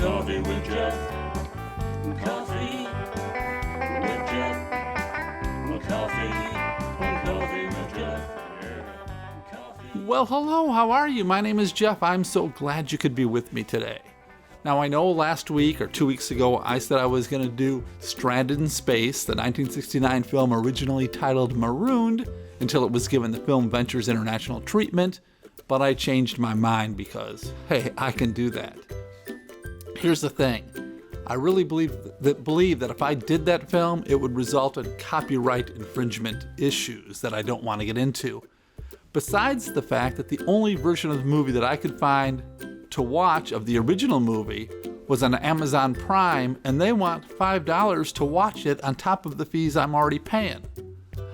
Coffee with Jeff. Coffee with Jeff. Coffee with Jeff. Well, hello, how are you? My name is Jeff. I'm so glad you could be with me today. Now, I know last week or 2 weeks ago, I said I was going to do Stranded in Space, the 1969 film originally titled Marooned, until it was given the Film Ventures International treatment, but I changed my mind because, hey, I can do that. Here's the thing. I really believe that if I did that film, it would result in copyright infringement issues that I don't want to get into. Besides the fact that the only version of the movie that I could find to watch of the original movie was on Amazon Prime, and they want $5 to watch it on top of the fees I'm already paying.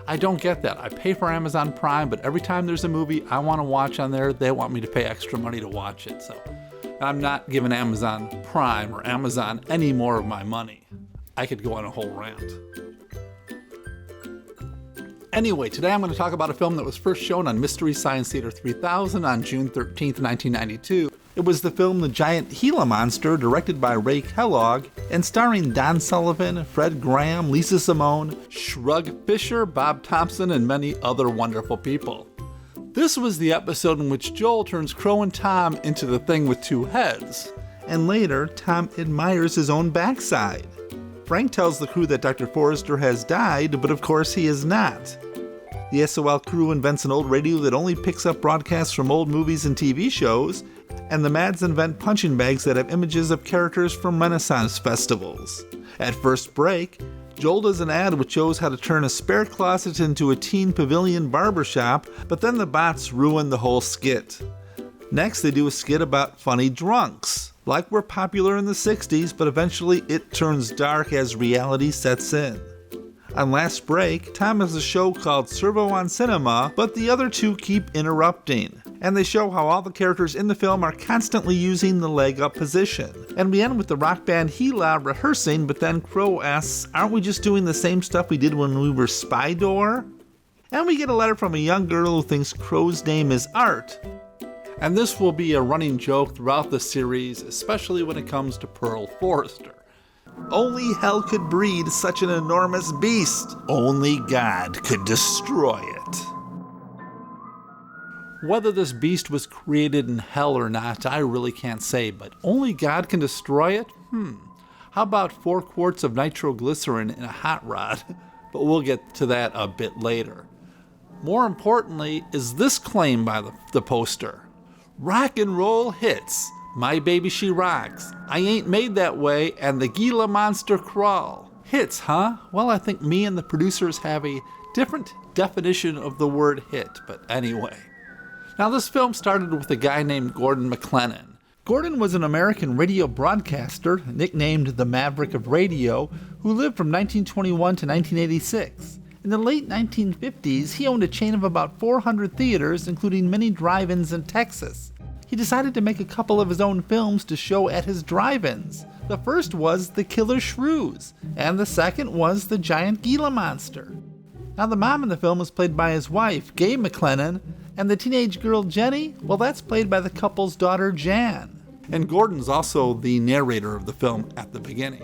I don't get that. I pay for Amazon Prime, but every time there's a movie I want to watch on there, they want me to pay extra money to watch it. So I'm not giving Amazon Prime or Amazon any more of my money. I could go on a whole rant. Anyway, today I'm going to talk about a film that was first shown on Mystery Science Theater 3000 on June 13th, 1992. It was the film The Giant Gila Monster, directed by Ray Kellogg, and starring Don Sullivan, Fred Graham, Lisa Simone, Shug Fisher, Bob Thompson, and many other wonderful people. This was the episode in which Joel turns Crow and Tom into the thing with two heads. And later, Tom admires his own backside. Frank tells the crew that Dr. Forrester has died, but of course he is not. The SOL crew invents an old radio that only picks up broadcasts from old movies and TV shows, and the Mads invent punching bags that have images of characters from Renaissance festivals. At first break, Joel does an ad which shows how to turn a spare closet into a teen pavilion barbershop, but then the bots ruin the whole skit. Next, they do a skit about funny drunks, like were popular in the 60s, but eventually it turns dark as reality sets in. On last break, Tom has a show called Servo on Cinema, but the other two keep interrupting. And they show how all the characters in the film are constantly using the leg up position. And we end with the rock band Gila rehearsing, but then Crow asks, aren't we just doing the same stuff we did when we were Spy Door? And we get a letter from a young girl who thinks Crow's name is Art. And this will be a running joke throughout the series, especially when it comes to Pearl Forrester. Only hell could breed such an enormous beast. Only God could destroy it. Whether this beast was created in hell or not, I really can't say, but only God can destroy it? How about 4 quarts of nitroglycerin in a hot rod? But we'll get to that a bit later. More importantly is this claim by the poster. Rock and roll hits. My baby she rocks. I ain't made that way, and the Gila Monster crawl. Hits, huh? Well, I think me and the producers have a different definition of the word hit, but anyway. Now, this film started with a guy named Gordon McLendon. Gordon was an American radio broadcaster, nicknamed the Maverick of Radio, who lived from 1921 to 1986. In the late 1950s, he owned a chain of about 400 theaters, including many drive-ins in Texas. He decided to make a couple of his own films to show at his drive-ins. The first was The Killer Shrews, and the second was The Giant Gila Monster. Now, the mom in the film is played by his wife, Gabe McLendon, and the teenage girl, Jenny, well, that's played by the couple's daughter, Jan. And Gordon's also the narrator of the film at the beginning.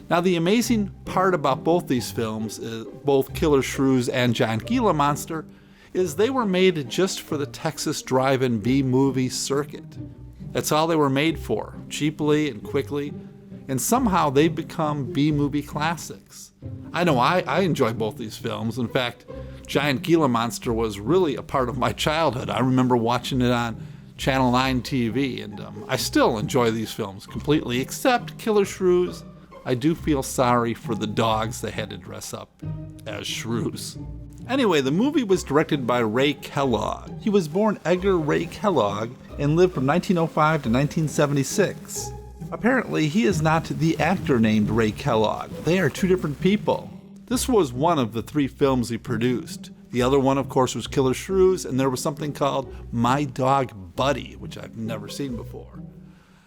Now, the amazing part about both these films, both Killer Shrews and Giant Gila Monster, is they were made just for the Texas drive-in B-movie circuit. That's all they were made for, cheaply and quickly, and somehow they've become B-movie classics. I know I enjoy both these films. In fact, Giant Gila Monster was really a part of my childhood. I remember watching it on Channel 9 TV, and I still enjoy these films completely, except Killer Shrews. I do feel sorry for the dogs they had to dress up as shrews. Anyway, the movie was directed by Ray Kellogg. He was born Edgar Ray Kellogg and lived from 1905 to 1976. Apparently, he is not the actor named Ray Kellogg. They are two different people. This was one of the 3 films he produced. The other one, of course, was Killer Shrews, and there was something called My Dog Buddy, which I've never seen before.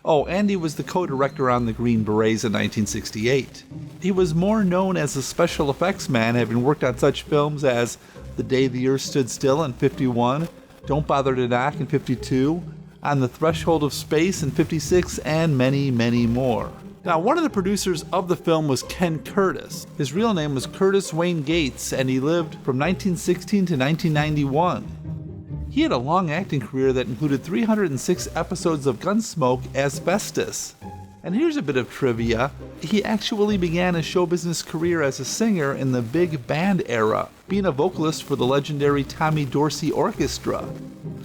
Oh, and he was the co-director on The Green Berets in 1968. He was more known as a special effects man, having worked on such films as The Day the Earth Stood Still in 51, Don't Bother to Knock in 52, On the Threshold of Space in '56, and many, many more. Now, one of the producers of the film was Ken Curtis. His real name was Curtis Wayne Gates, and he lived from 1916 to 1991. He had a long acting career that included 306 episodes of Gunsmoke as Festus. And here's a bit of trivia. He actually began his show business career as a singer in the big band era, being a vocalist for the legendary Tommy Dorsey Orchestra.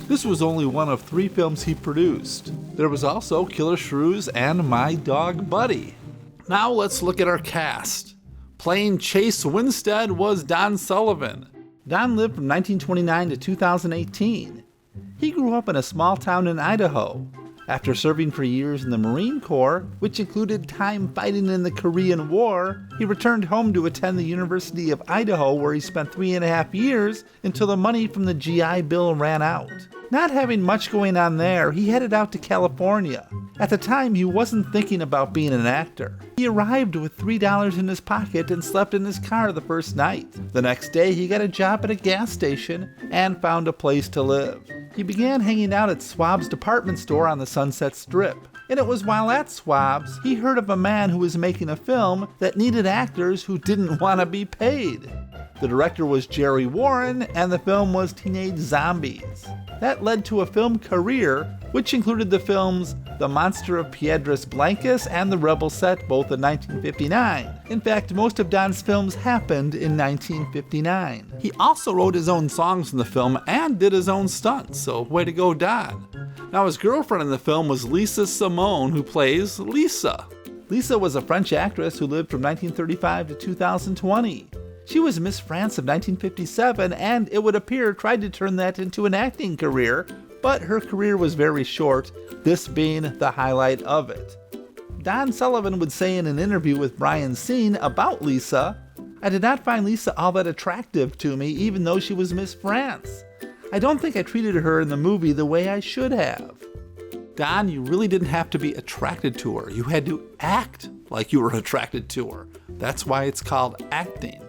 This was only one of 3 films he produced. There was also Killer Shrews and My Dog Buddy. Now let's look at our cast. Playing Chase Winstead was Don Sullivan. Don lived from 1929 to 2018. He grew up in a small town in Idaho. After serving for years in the Marine Corps, which included time fighting in the Korean War, he returned home to attend the University of Idaho, where he spent 3.5 years until the money from the GI Bill ran out. Not having much going on there, he headed out to California. At the time, he wasn't thinking about being an actor. He arrived with $3 in his pocket and slept in his car the first night. The next day, he got a job at a gas station and found a place to live. He began hanging out at Schwab's department store on the Sunset Strip. And it was while at Schwab's, he heard of a man who was making a film that needed actors who didn't want to be paid. The director was Jerry Warren, and the film was Teenage Zombies. That led to a film career, which included the films The Monster of Piedras Blancas and The Rebel Set, both in 1959. In fact, most of Don's films happened in 1959. He also wrote his own songs in the film and did his own stunts, so way to go, Don. Now, his girlfriend in the film was Lisa Simone, who plays Lisa. Lisa was a French actress who lived from 1935 to 2020. She was Miss France of 1957, and it would appear tried to turn that into an acting career, but her career was very short, this being the highlight of it. Don Sullivan would say in an interview with Brian Seen about Lisa, "I did not find Lisa all that attractive to me, even though she was Miss France. I don't think I treated her in the movie the way I should have." Don, you really didn't have to be attracted to her. You had to act like you were attracted to her. That's why it's called acting.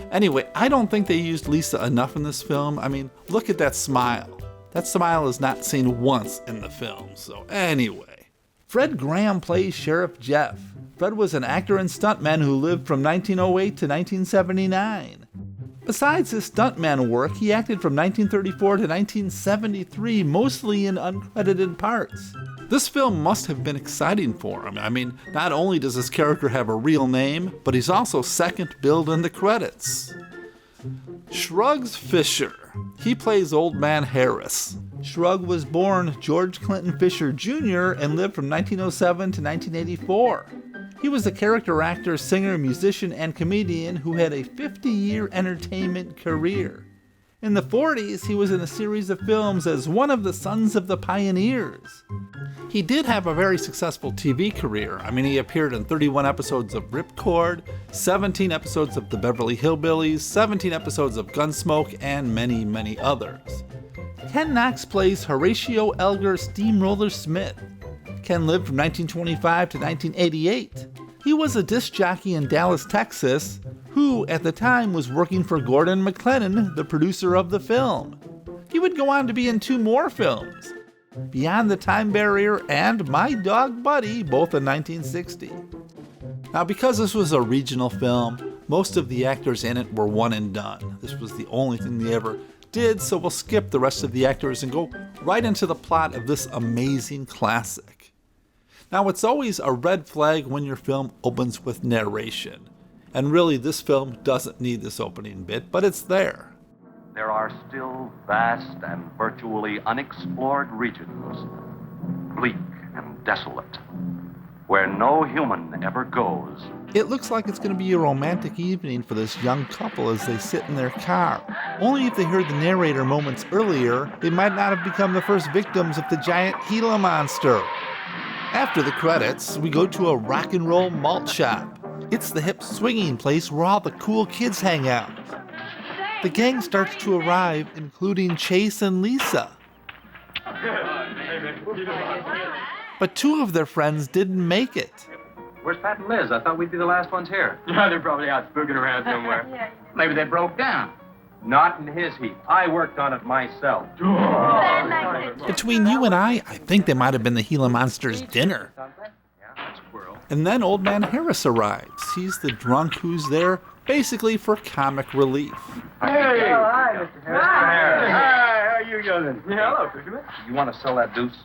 Anyway, I don't think they used Lisa enough in this film. I mean, look at that smile. That smile is not seen once in the film, so anyway. Fred Graham plays Sheriff Jeff. Fred was an actor and stuntman who lived from 1908 to 1979. Besides his stuntman work, he acted from 1934 to 1973, mostly in uncredited parts. This film must have been exciting for him. I mean, not only does his character have a real name, but he's also second billed in the credits. Shug Fisher. He plays Old Man Harris. Shug was born George Clinton Fisher Jr. and lived from 1907 to 1984. He was a character actor, singer, musician, and comedian who had a 50-year entertainment career. In the 40s, he was in a series of films as one of the Sons of the Pioneers. He did have a very successful TV career. I mean, he appeared in 31 episodes of Ripcord, 17 episodes of The Beverly Hillbillies, 17 episodes of Gunsmoke, and many, many others. Ken Knox plays Horatio Elgar Steamroller Smith. Ken lived from 1925 to 1988. He was a disc jockey in Dallas, Texas, who at the time was working for Gordon McLendon, the producer of the film. He would go on to be in 2 more films, Beyond the Time Barrier and My Dog Buddy, both in 1960. Now, because this was a regional film, most of the actors in it were one and done. This was the only thing they ever did, so we'll skip the rest of the actors and go right into the plot of this amazing classic. Now, it's always a red flag when your film opens with narration. And really, this film doesn't need this opening bit, but it's there. There are still vast and virtually unexplored regions, bleak and desolate, where no human ever goes. It looks like it's going to be a romantic evening for this young couple as they sit in their car. Only if they heard the narrator moments earlier, they might not have become the first victims of the Giant Gila Monster. After the credits, we go to a rock and roll malt shop. It's the hip swinging place where all the cool kids hang out. The gang starts to arrive, including Chase and Lisa. But 2 of their friends didn't make it. Where's Pat and Liz? I thought we'd be the last ones here. They're probably out spooking around somewhere. Maybe they broke down. Not in his heap. I worked on it myself. Between you and I think they might have been the Gila Monster's dinner. And then Old Man Harris arrives. He's the drunk who's there basically for comic relief. Hey! Hi, Mr. Harris. Hi, how you doing? Yeah, hello, Fisherman. You want to sell that deuce?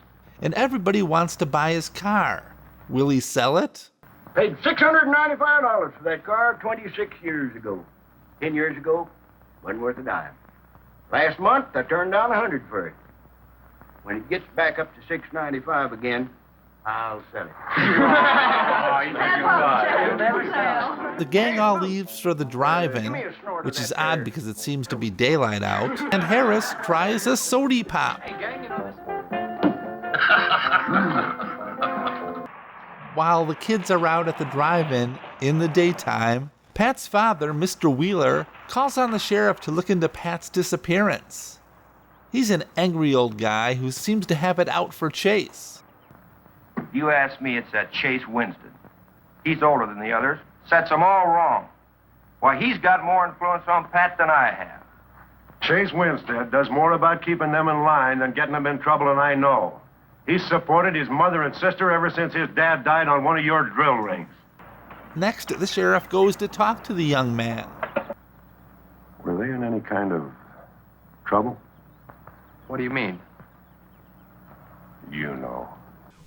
And everybody wants to buy his car. Will he sell it? Paid $695 for that car 26 years ago. 10 years ago, wasn't worth a dime. Last month, I turned down $100 for it. When it gets back up to $695 again, I'll sell it. The gang all leaves for the drive-in, which is odd because it seems to be daylight out, and Harris tries a sody pop. While the kids are out at the drive-in in the daytime, Pat's father, Mr. Wheeler, calls on the sheriff to look into Pat's disappearance. He's an angry old guy who seems to have it out for Chase. You ask me, it's that Chase Winston. He's older than the others, sets them all wrong. Why, he's got more influence on Pat than I have. Chase Winstead does more about keeping them in line than getting them in trouble, and I know. He's supported his mother and sister ever since his dad died on one of your drill rigs. Next, the sheriff goes to talk to the young man. Were they in any kind of trouble? What do you mean? You know.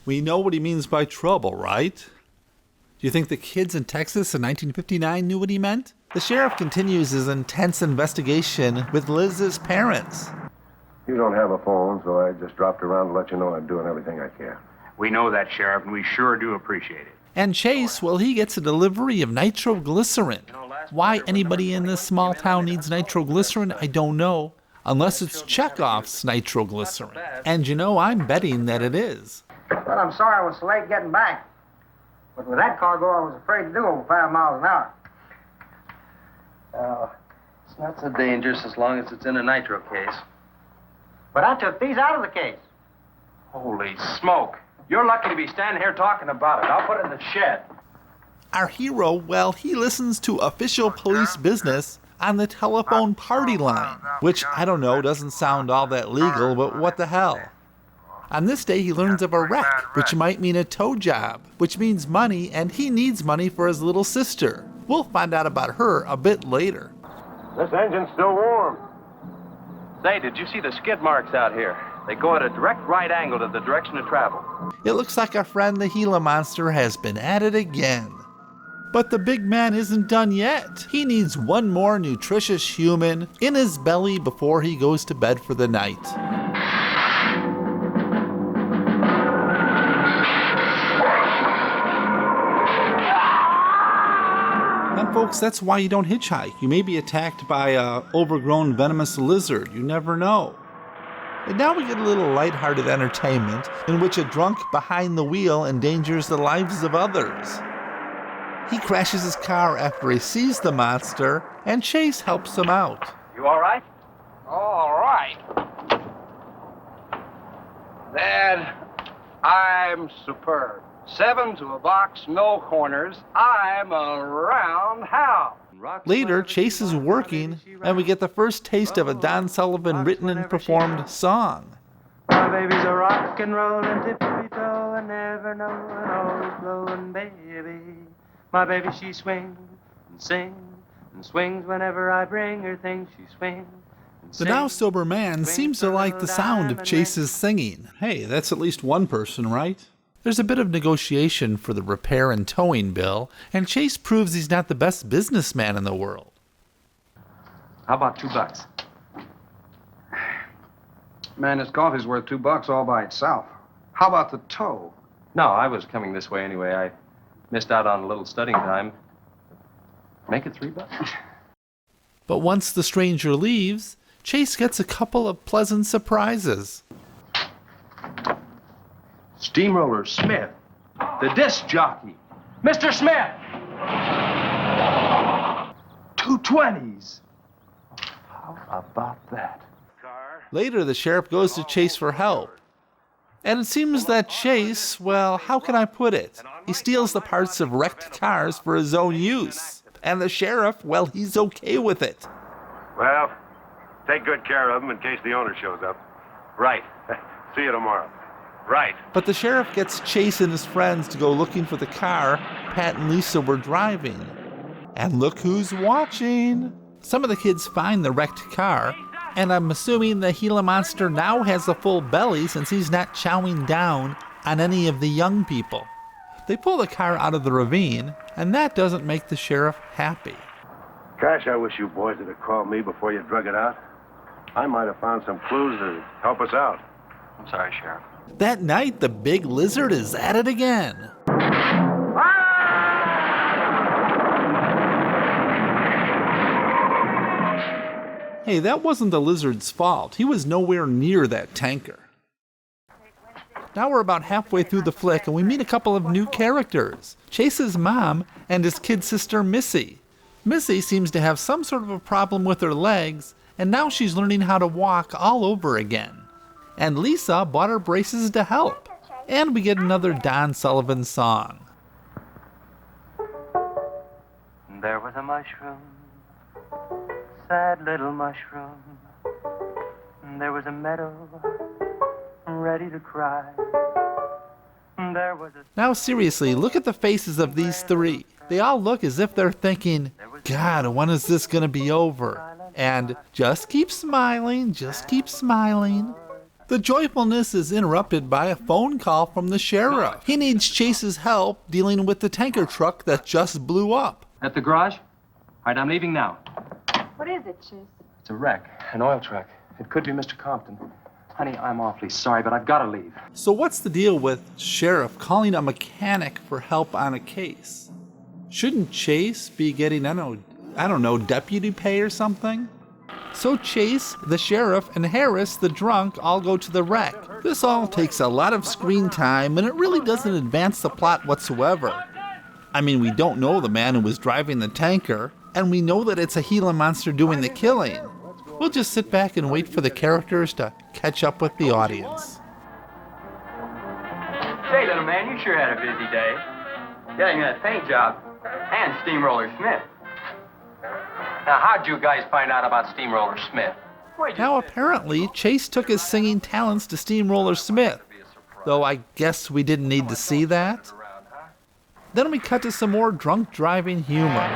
We know what he means by trouble, right? Do you think the kids in Texas in 1959 knew what he meant? The sheriff continues his intense investigation with Liz's parents. You don't have a phone, so I just dropped around to let you know I'm doing everything I can. We know that, Sheriff, and we sure do appreciate it. And Chase, well, he gets a delivery of nitroglycerin. Why anybody in this small town needs nitroglycerin, I don't know. Unless it's Chekhov's nitroglycerin. And you know, I'm betting that it is. Well, I'm sorry I was so late getting back. But with that cargo, I was afraid to do over 5 miles an hour. It's not so dangerous as long as it's in a nitro case. But I took these out of the case. Holy smoke. You're lucky to be standing here talking about it. I'll put it in the shed. Our hero, well, he listens to official police business on the telephone party line, which, I don't know, doesn't sound all that legal, but what the hell. On this day, he learns of a wreck, which might mean a tow job, which means money, and he needs money for his little sister. We'll find out about her a bit later. This engine's still warm. Say, did you see the skid marks out here? They go at a direct right angle to the direction of travel. It looks like our friend the Gila Monster has been at it again. But the big man isn't done yet. He needs one more nutritious human in his belly before he goes to bed for the night. And folks, that's why you don't hitchhike. You may be attacked by an overgrown venomous lizard. You never know. And now we get a little lighthearted entertainment in which a drunk behind the wheel endangers the lives of others. He crashes his car after he sees the monster, and Chase helps him out. You all right? All right. Dad, I'm superb. 7 to a box, no corners. I'm a roundhouse. Later, Chase is working, and we get the first taste of a Don Sullivan written and performed song. My baby's a rock and rollin' tippy-toe and never knowin', always blowin' baby. My baby, she swings and sings and swings whenever I bring her things. She swings. The now sober man seems to like the sound of Chase's singing. Hey, that's at least one person, right? There's a bit of negotiation for the repair and towing bill, and Chase proves he's not the best businessman in the world. How about $2? Man, this coffee's worth $2 all by itself. How about the tow? No, I was coming this way anyway. I missed out on a little studying time. Make it $3. But once the stranger leaves, Chase gets a couple of pleasant surprises. Steamroller Smith, the disc jockey. Mr. Smith! 220s. How about that? Later, the sheriff goes to Chase for help. And it seems that Chase, well, how can I put it? He steals the parts of wrecked cars for his own use. And the sheriff, well, he's okay with it. Well, Take good care of him in case the owner shows up. Right. See you tomorrow. Right. But the sheriff gets Chase and his friends to go looking for the car Pat and Lisa were driving. And look who's watching. Some of the kids find the wrecked car, and I'm assuming the Gila Monster now has a full belly since he's not chowing down on any of the young people. They pull the car out of the ravine, and that doesn't make the sheriff happy. Gosh, I wish you boys would have called me before you drug it out. I might have found some clues to help us out. I'm sorry, Sheriff. That night, the big lizard is at it again. Hey, that wasn't the lizard's fault. He was nowhere near that tanker. Now we're about halfway through the flick, and we meet a couple of new characters. Chase's mom and his kid sister, Missy. Missy seems to have some sort of a problem with her legs, and now she's learning how to walk all over again. And Lisa bought her braces to help. And we get another Don Sullivan song. There was a mushroom, sad little mushroom. There was a meadow, ready to cry. There was a... Now seriously, look at the faces of these three. They all look as if they're thinking, God, when is this gonna be over? And just keep smiling, just keep smiling. The joyfulness is interrupted by a phone call from the sheriff. He needs Chase's help dealing with the tanker truck that just blew up. At the garage? All right, I'm leaving now. What is it, Chase? It's a wreck, an oil truck. It could be Mr. Compton. Honey, I'm awfully sorry, but I've got to leave. So what's the deal with sheriff calling a mechanic for help on a case? Shouldn't Chase be getting, I don't know, deputy pay or something? So Chase, the sheriff, and Harris, the drunk, all go to the wreck. This all takes a lot of screen time, and it really doesn't advance the plot whatsoever. I mean, we don't know the man who was driving the tanker, and we know that it's a Gila Monster doing the killing. We'll just sit back and wait for the characters to catch up with the audience. Say, little man, you sure had a busy day. Getting that paint job and Steamroller Smith. Now, how'd you guys find out about Steamroller Smith? Now, apparently, Chase took his singing talents to Steamroller Smith, though I guess we didn't need to see that. Then we cut to some more drunk driving humor.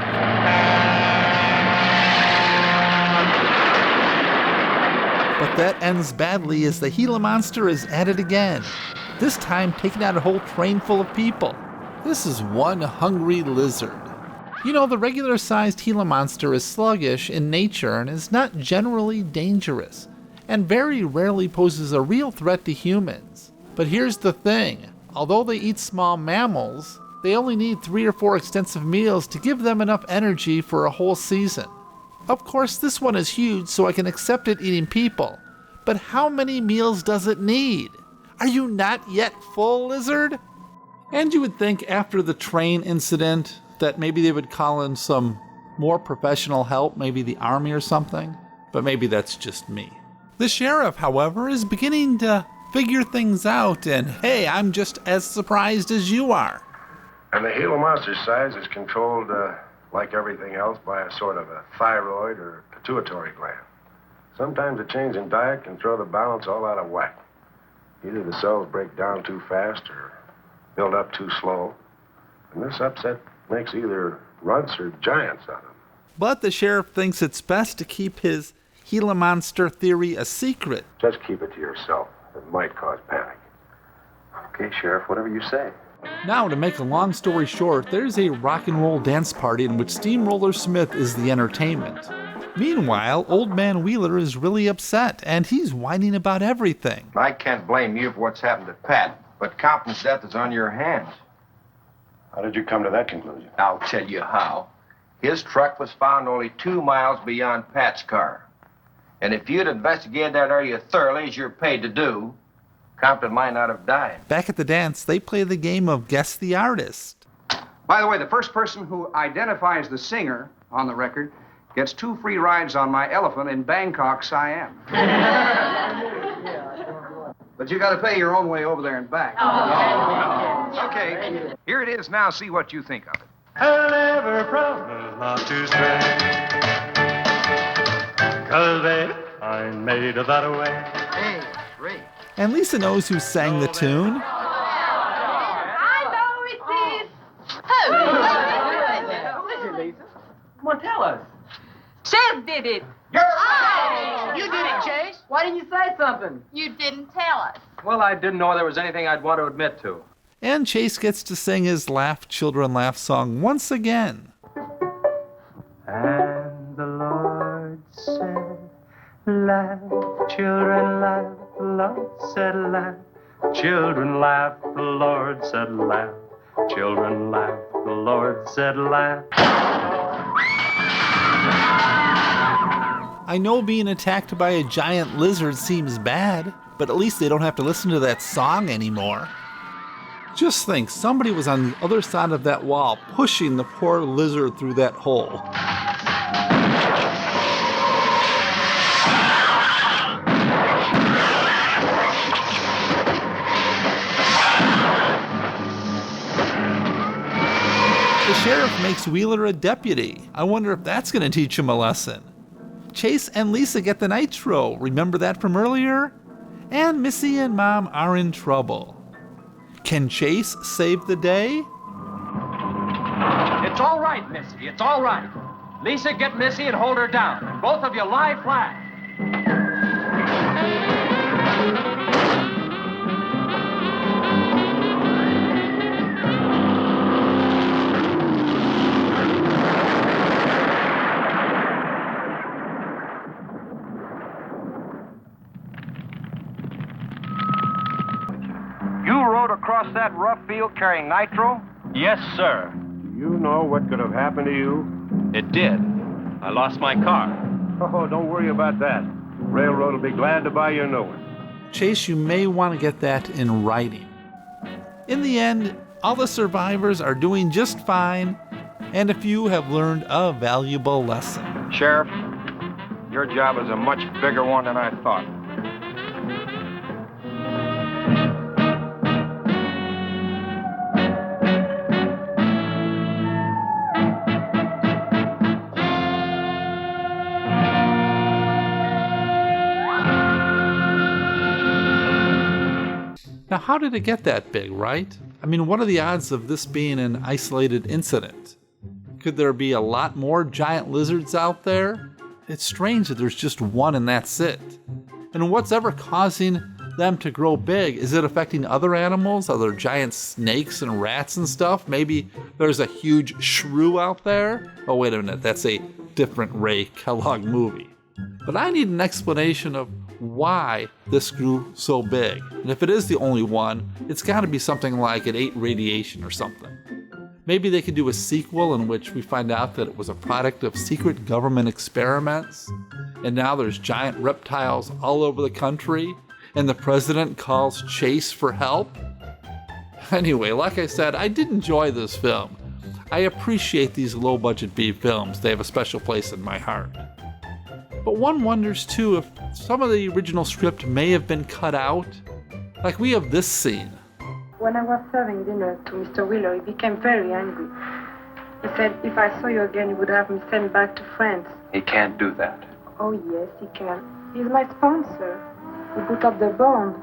But that ends badly as the Gila Monster is at it again, this time taking out a whole train full of people. This is one hungry lizard. You know, the regular-sized Gila Monster is sluggish in nature and is not generally dangerous, and very rarely poses a real threat to humans. But here's the thing, although they eat small mammals, they only need 3 or 4 extensive meals to give them enough energy for a whole season. Of course, this one is huge, so I can accept it eating people, but how many meals does it need? Are you not yet full, lizard? And you would think after the train incident that maybe they would call in some more professional help, maybe the army or something, but maybe that's just me. The sheriff, however, is beginning to figure things out, and hey, I'm just as surprised as you are. And the Gila Monster's size is controlled, like everything else, by a sort of a thyroid or pituitary gland. Sometimes a change in diet can throw the balance all out of whack. Either the cells break down too fast or build up too slow. And this upset makes either runts or giants out of them. But the sheriff thinks it's best to keep his Gila Monster theory a secret. Just keep it to yourself. It might cause panic. Okay, Sheriff, whatever you say. Now, to make a long story short, there's a rock and roll dance party in which Steamroller Smith is the entertainment. Meanwhile, Old Man Wheeler is really upset, and he's whining about everything. I can't blame you for what's happened to Pat, but Compton's death is on your hands. How did you come to that conclusion? I'll tell you how. His truck was found only 2 miles beyond Pat's car. And if you'd investigated that area thoroughly, as you're paid to do, Compton might not have died. Back at the dance, they play the game of Guess the Artist. By the way, the first person who identifies the singer on the record gets 2 free rides on my elephant in Bangkok, Siam. But you got to pay your own way over there and back. Okay, here it is now. See what you think of it. I'll never promise not to stray. 'Cause baby, made that way. Hey, Ray. And Lisa knows who sang the tune. I know it is. Who is it, Lisa? Come on, tell us. Chase did it. You did it, Chase. Why didn't you say something? You didn't tell us. Well, I didn't know there was anything I'd want to admit to. And Chase gets to sing his Laugh Children Laugh song once again. And the Lord said, laugh, children, laugh. The Lord said, laugh. Children laugh. The Lord said, laugh. Children laugh. The Lord said, laugh. I know being attacked by a giant lizard seems bad, but at least they don't have to listen to that song anymore. Just think, somebody was on the other side of that wall pushing the poor lizard through that hole. The sheriff makes Wheeler a deputy. I wonder if that's going to teach him a lesson. Chase and Lisa get the nitro. Remember that from earlier? And Missy and Mom are in trouble. Can Chase save the day? It's all right, Missy. It's all right. Lisa, get Missy and hold her down. Both of you lie flat. You rode across that rough field carrying nitro? Yes, sir. Do you know what could have happened to you? It did. I lost my car. Oh, don't worry about that. Railroad will be glad to buy you a new one. Chase, you may want to get that in writing. In the end, all the survivors are doing just fine, and a few have learned a valuable lesson. Sheriff, your job is a much bigger one than I thought. Now, how did it get that big, right? I mean, what are the odds of this being an isolated incident? Could there be a lot more giant lizards out there? It's strange that there's just one and that's it. And what's ever causing them to grow big? Is it affecting other animals? Are there giant snakes and rats and stuff? Maybe there's a huge shrew out there? Oh, wait a minute, that's a different Ray Kellogg movie. But I need an explanation of why this grew so big. And if it is the only one, it's got to be something like it ate radiation or something. Maybe they could do a sequel in which we find out that it was a product of secret government experiments, and now there's giant reptiles all over the country, and the president calls Chase for help. Anyway, like I said, I did enjoy this film. I appreciate these low-budget B films. They have a special place in my heart. But one wonders too if some of the original script may have been cut out. Like we have this scene. When I was serving dinner to Mr. Wheeler, he became very angry. He said if I saw you again, he would have me sent back to France. He can't do that. Oh, yes, he can. He's my sponsor. He put up the bond.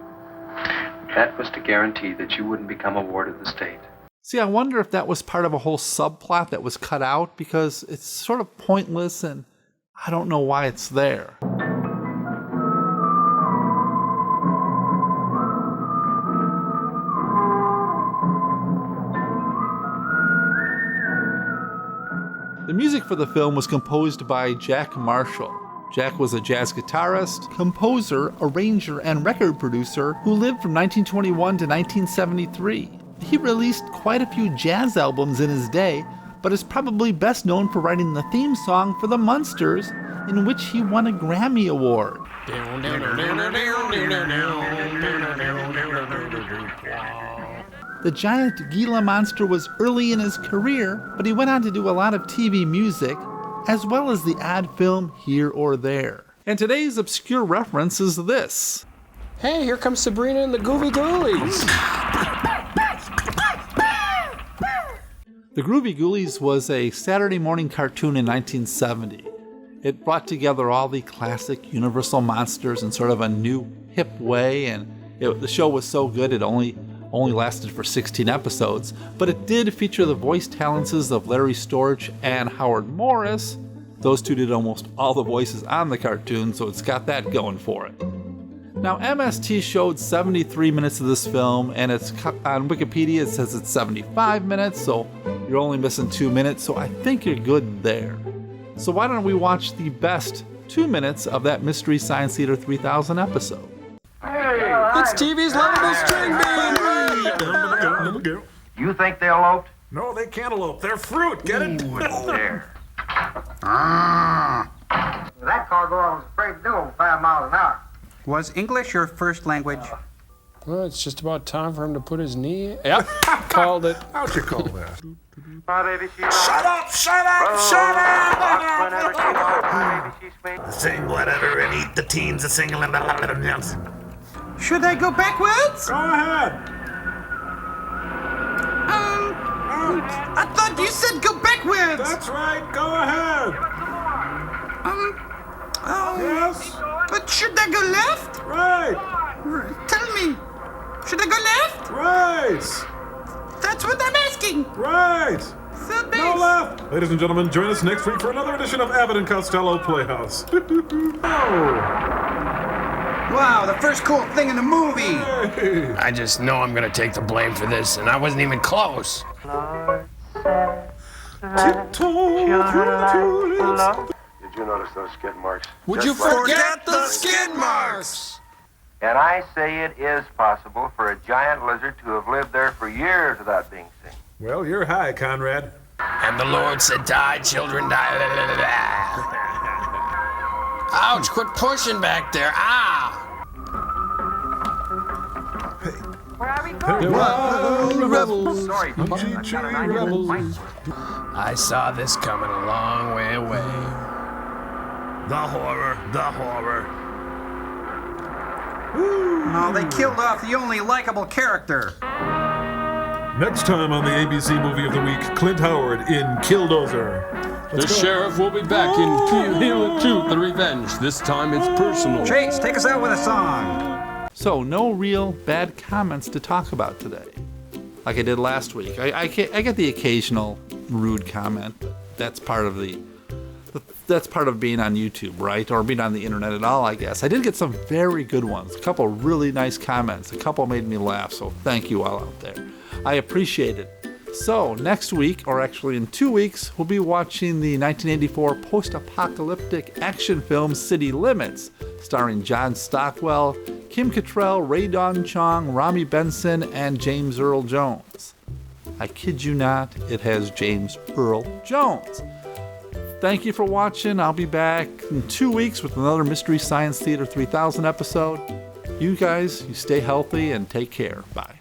That was to guarantee that you wouldn't become a ward of the state. See, I wonder if that was part of a whole subplot that was cut out because it's sort of pointless and I don't know why it's there. The music for the film was composed by Jack Marshall. Jack was a jazz guitarist, composer, arranger, and record producer who lived from 1921 to 1973. He released quite a few jazz albums in his day, but is probably best known for writing the theme song for The Munsters, in which he won a Grammy Award. The Giant Gila Monster was early in his career, but he went on to do a lot of TV music, as well as the odd film Here or There. And today's obscure reference is this. Hey, here comes Sabrina and the Groovy Ghoulies. The Groovy Ghoulies was a Saturday morning cartoon in 1970. It brought together all the classic Universal monsters in sort of a new, hip way, and the show was so good it only lasted for 16 episodes, but it did feature the voice talents of Larry Storch and Howard Morris. Those two did almost all the voices on the cartoon, so it's got that going for it. Now, MST showed 73 minutes of this film, and it's on Wikipedia it says it's 75 minutes, so you're only missing 2 minutes, so I think you're good there. So why don't we watch the best 2 minutes of that Mystery Science Theater 3000 episode? It's TV's lovable string bean! You think they eloped? No, they can't elope. They're fruit. Get it? There. With that cargo, I was afraid to do over 5 miles an hour. Was English your first language? Well, it's just about time for him to put his knee. Yep, called it. How'd you call that? My baby, she Shut up! Shut up! Shut whenever she walks, my baby, she swings. Sing whatever and eat the teens a single and Should I go backwards? Go ahead. I thought you said go backwards. That's right. Go ahead. Yes. But should I go left? Right. Tell me. Should I go left? Right. That's what I'm asking. Right. So No left. Ladies and gentlemen, join us next week for another edition of Abbott and Costello Playhouse. Wow, the first cool thing in the movie. Hey. I just know I'm gonna take the blame for this, and I wasn't even close. Did you notice those skid marks? Would you forget the skid marks? And I say it is possible for a giant lizard to have lived there for years without being seen. Well, you're high, Conrad. And the Lord said, die, children, die. Ouch, quit pushing back there. Ah! Where are we going? The wild rebels. Sorry, rebels. I saw this coming a long way away. The horror, the horror. Oh, they killed off the only likable character. Next time on the ABC Movie of the Week, Clint Howard in Killdozer. The sheriff will be back in Kill 2, The Revenge. This time it's personal. Chase, take us out with a song. So, no real bad comments to talk about today. Like I did last week. I get the occasional rude comment, but that's part of being on YouTube, right? Or being on the internet at all, I guess. I did get some very good ones. A couple really nice comments. A couple made me laugh, so thank you all out there. I appreciate it. So, next week, or actually in 2 weeks, we'll be watching the 1984 post-apocalyptic action film City Limits, starring John Stockwell, Kim Cattrall, Ray Don Chong, Rami Benson, and James Earl Jones. I kid you not, it has James Earl Jones. Thank you for watching. I'll be back in 2 weeks with another Mystery Science Theater 3000 episode. You guys, you stay healthy and take care. Bye.